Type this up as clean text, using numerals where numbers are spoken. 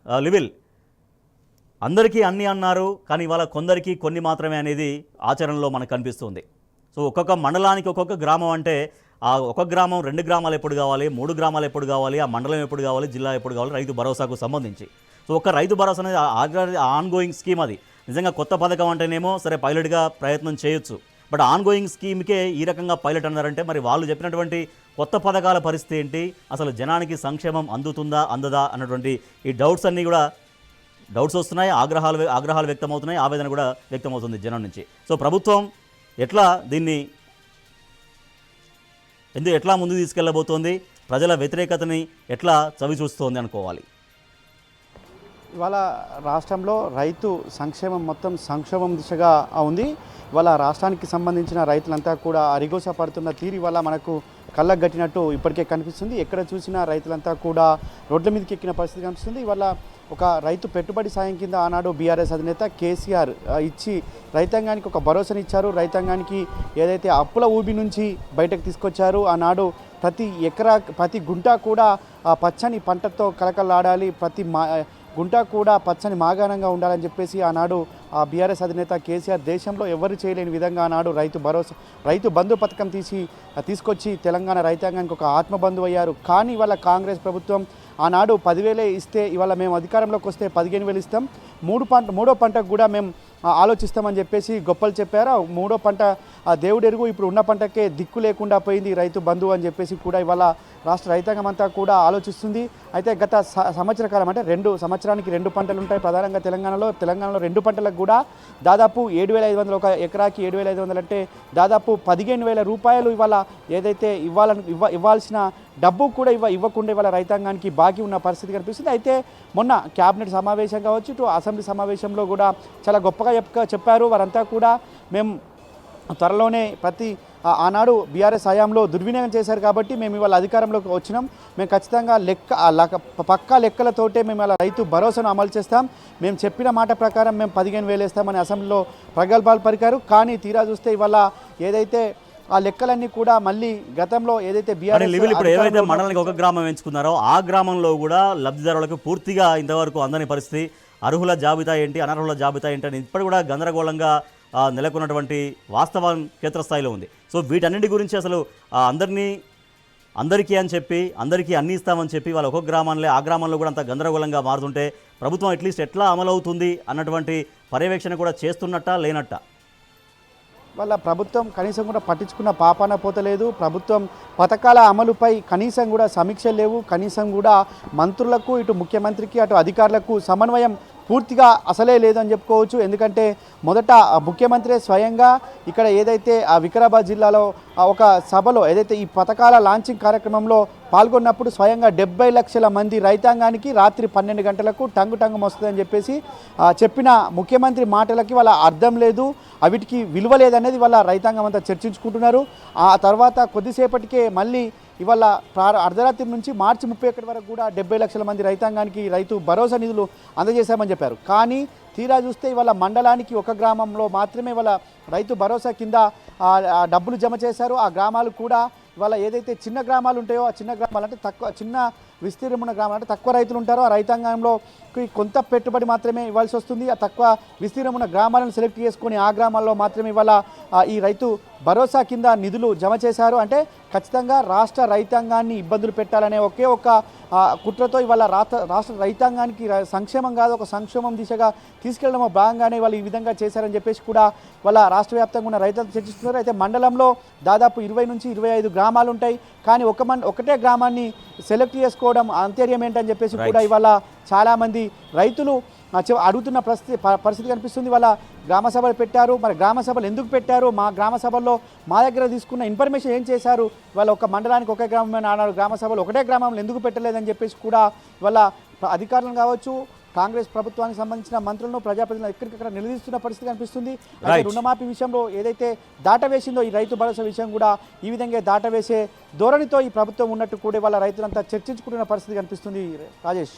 లివిల్ అందరికీ అన్నీ అన్నారు, కానీ ఇవాళ కొందరికి కొన్ని మాత్రమే అనేది ఆచరణలో మనకు కనిపిస్తుంది. సో ఒక్కొక్క మండలానికి ఒక్కొక్క గ్రామం అంటే ఆ ఒక్కొక్క గ్రామం 2 గ్రామాలు ఎప్పుడు కావాలి, 3 గ్రామాలు ఎప్పుడు కావాలి, ఆ మండలం ఎప్పుడు కావాలి, జిల్లా ఎప్పుడు కావాలి, రైతు భరోసాకు సంబంధించి. సో ఒక్క రైతు భరోసా అనేది ఆన్గోయింగ్ స్కీమ్. అది నిజంగా కొత్త పథకం అంటేనేమో సరే పైలట్గా ప్రయత్నం చేయొచ్చు, బట్ ఆన్గోయింగ్ స్కీమ్కే ఈ రకంగా పైలట్ అన్నారంటే మరి వాళ్ళు చెప్పినటువంటి కొత్త పథకాల పరిస్థితి ఏంటి, అసలు జనానికి సంక్షేమం అందుతుందా అందదా అన్నటువంటి ఈ డౌట్స్ అన్నీ కూడా వస్తున్నాయి, ఆగ్రహాలు వ్యక్తమవుతున్నాయి, ఆవేదన కూడా వ్యక్తమవుతుంది జనం నుంచి. సో ప్రభుత్వం ఎట్లా ముందుకు తీసుకెళ్లబోతోంది, ప్రజల వ్యతిరేకతని ఎట్లా చవి చూస్తోంది అనుకోవాలి. ఇవాళ రాష్ట్రంలో రైతు సంక్షేమం మొత్తం సంక్షోభం దిశగా ఉంది. ఇవాళ రాష్ట్రానికి సంబంధించిన రైతులంతా కూడా అరిగోస పడుతున్న తీరు ఇవాళ మనకు కళ్ళకు గట్టినట్టు ఇప్పటికే కనిపిస్తుంది. ఎక్కడ చూసినా రైతులంతా కూడా రోడ్ల మీదకి ఎక్కిన పరిస్థితి కనిపిస్తుంది. ఇవాళ ఒక రైతు పెట్టుబడి సాయం కింద ఆనాడు బీఆర్ఎస్ అధినేత కేసీఆర్ ఇచ్చి రైతాంగానికి ఒక భరోసానిచ్చారు. రైతాంగానికి ఏదైతే అప్పుల ఊబి నుంచి బయటకు తీసుకొచ్చారు, ఆనాడు ప్రతి ఎకరా ప్రతి గుంట కూడా పచ్చని పంటతో కలకలాడాలి, ప్రతి గుంట కూడా పచ్చని మాగాణంగా ఉండాలని చెప్పేసి ఆనాడు ఆ బీఆర్ఎస్ అధినేత కేసీఆర్ దేశంలో ఎవరు చేయలేని విధంగా ఆనాడు రైతు బంధు పథకం తీసుకొచ్చి తెలంగాణ రైతాంగానికి ఒక ఆత్మబంధు అయ్యారు. కానీ ఇవాళ కాంగ్రెస్ ప్రభుత్వం ఆనాడు 10,000 ఇస్తే ఇవాళ మేము అధికారంలోకి వస్తే 15,000 ఇస్తాం, మూడో పంటకు కూడా మేము ఆలోచిస్తామని చెప్పేసి గొప్పలు చెప్పారు. మూడో పంట దేవుడు ఎరుగు, ఇప్పుడు ఉన్న పంటకే దిక్కు లేకుండా పోయింది రైతు బంధువు అని చెప్పేసి కూడా ఇవాళ రాష్ట్ర రైతాంగం అంతా కూడా ఆలోచిస్తుంది. అయితే గత సంవత్సర కాలం అంటే 2 సంవత్సరానికి 2 పంటలు ఉంటాయి ప్రధానంగా తెలంగాణలో 2 పంటలకు కూడా దాదాపు 7,500, ఒక ఎకరాకి 7,500 అంటే దాదాపు 15,000 రూపాయలు ఇవాళ ఏదైతే ఇవ్వాల్సిన డబ్బు కూడా ఇవ్వకుండా ఇవాళ రైతాంగానికి బాకీ ఉన్న పరిస్థితి కనిపిస్తుంది. అయితే మొన్న క్యాబినెట్ సమావేశం కావచ్చు, ఇటు అసెంబ్లీ సమావేశంలో కూడా చాలా గొప్పగా చెప్పారు. వారంతా కూడా మేము త్వరలోనే ఆనాడు బీఆర్ఎస్ హయాంలో దుర్వినియోగం చేశారు కాబట్టి మేము ఇవాళ అధికారంలోకి వచ్చినాం, మేము ఖచ్చితంగా పక్కా లెక్కలతోటే మేము ఇలా రైతు భరోసాను అమలు చేస్తాం, మేము చెప్పిన మాట ప్రకారం మేము 15,000 వేస్తామని అసెంబ్లీలో ప్రగల్భాలు పలికారు. కానీ తీరా చూస్తే ఇవాళ ఏదైతే ఆ లెక్కలన్నీ కూడా మళ్ళీ గతంలో ఏదైతే ఇప్పుడు ఏవైతే మండలానికి ఒక గ్రామం ఎంచుకున్నారో ఆ గ్రామంలో కూడా లబ్ధిదారులకు పూర్తిగా ఇంతవరకు అందని పరిస్థితి, అర్హుల జాబితా ఏంటి, అనర్హుల జాబితా ఏంటి అని ఇప్పటి కూడా గందరగోళంగా నెలకొన్నటువంటి వాస్తవం క్షేత్రస్థాయిలో ఉంది. సో వీటన్నింటి గురించి అసలు అందరికీ అని చెప్పి అందరికీ అన్ని ఇస్తామని చెప్పి వాళ్ళ ఒక్కొక్క గ్రామంలో ఆ గ్రామంలో కూడా అంత గందరగోళంగా మారుతుంటే ప్రభుత్వం అట్లీస్ట్ ఎట్లా అమలవుతుంది అన్నటువంటి పర్యవేక్షణ కూడా చేస్తున్నట్టా లేనట్టా? వాళ్ళ ప్రభుత్వం కనీసం కూడా పట్టించుకున్న పాపాన పోతలేదు. ప్రభుత్వం పథకాల అమలుపై కనీసం కూడా సమీక్షలు లేవు. కనీసం కూడా మంత్రులకు, ఇటు ముఖ్యమంత్రికి, అటు అధికారులకు సమన్వయం పూర్తిగా అసలే లేదని చెప్పుకోవచ్చు. ఎందుకంటే మొదట ముఖ్యమంత్రి స్వయంగా ఇక్కడ ఏదైతే ఆ వికారాబాద్ జిల్లాలో ఒక సభలో ఏదైతే ఈ పథకాల లాంచింగ్ కార్యక్రమంలో పాల్గొన్నప్పుడు స్వయంగా 70 లక్షల మంది రైతాంగానికి రాత్రి 12 గంటలకు టంగు వస్తుందని చెప్పేసి చెప్పిన ముఖ్యమంత్రి మాటలకి వాళ్ళ అర్థం లేదు, అవిటికి విలువ లేదనేది వాళ్ళ రైతాంగం అంతా చర్చించుకుంటున్నారు. ఆ తర్వాత కొద్దిసేపటికే మళ్ళీ ఇవాళ అర్ధరాత్రి నుంచి మార్చి 31 వరకు కూడా 70 లక్షల మంది రైతాంగానికి రైతు భరోసా నిధులు అందజేశామని చెప్పారు. కానీ తీరా చూస్తే ఇవాళ మండలానికి ఒక గ్రామంలో మాత్రమే ఇవాళ రైతు భరోసా కింద డబ్బులు జమ చేశారు. ఆ గ్రామాలు కూడా ఇవాళ ఏదైతే చిన్న గ్రామాలు ఉంటాయో ఆ చిన్న గ్రామాలు అంటే చిన్న విస్తీర్ణం ఉన్న గ్రామాలు అంటే తక్కువ రైతులు ఉంటారో ఆ రైతాంగంలో కొంత పెట్టుబడి మాత్రమే ఇవ్వాల్సి వస్తుంది. ఆ తక్కువ విస్తీర్ణం ఉన్న గ్రామాలను సెలెక్ట్ చేసుకొని ఆ గ్రామాల్లో మాత్రమే ఇవాళ ఈ రైతు భరోసా కింద నిధులు జమ చేశారు. అంటే ఖచ్చితంగా రాష్ట్ర రైతాంగాన్ని ఇబ్బందులు పెట్టాలనే ఒకే ఒక కుట్రతో ఇవాళ రాష్ట్ర రైతాంగానికి సంక్షేమం కాదు ఒక సంక్షేమం దిశగా తీసుకెళ్లడం భాగంగానే వాళ్ళు ఈ విధంగా చేశారని చెప్పేసి కూడా వాళ్ళ రాష్ట్ర వ్యాప్తంగా ఉన్న రైతులు చర్చిస్తున్నారు. అయితే మండలంలో దాదాపు 20 నుంచి 25 గ్రామాలు ఉంటాయి, కానీ ఒకటే గ్రామాన్ని సెలెక్ట్ చేసుకోవడం అంతర్యం ఏంటని చెప్పేసి కూడా ఇవాళ చాలామంది రైతులు అడుగుతున్న పరిస్థితి కనిపిస్తుంది. వాళ్ళ గ్రామ సభలు పెట్టారు, మరి గ్రామ సభలు ఎందుకు పెట్టారు, మా గ్రామ సభల్లో మా దగ్గర తీసుకున్న ఇన్ఫర్మేషన్ ఏం చేశారు, వాళ్ళ ఒక మండలానికి ఒకే గ్రామం అన్నారు, గ్రామ సభలు ఒకటే గ్రామంలో ఎందుకు పెట్టలేదని చెప్పేసి కూడా వాళ్ళ అధికారులను కావచ్చు, కాంగ్రెస్ ప్రభుత్వానికి సంబంధించిన మంత్రులను, ప్రజాప్రతినిధులను ఎక్కడికక్కడ నిలదీస్తున్న పరిస్థితి కనిపిస్తుంది. అయితే రుణమాఫీ విషయంలో ఏదైతే దాటవేసిందో ఈ రైతు భరోసా విషయం కూడా ఈ విధంగా దాటవేసే ధోరణితో ఈ ప్రభుత్వం ఉన్నట్టు కూడా వాళ్ళ రైతులంతా చర్చించుకుంటున్న పరిస్థితి కనిపిస్తుంది. రాజేష్.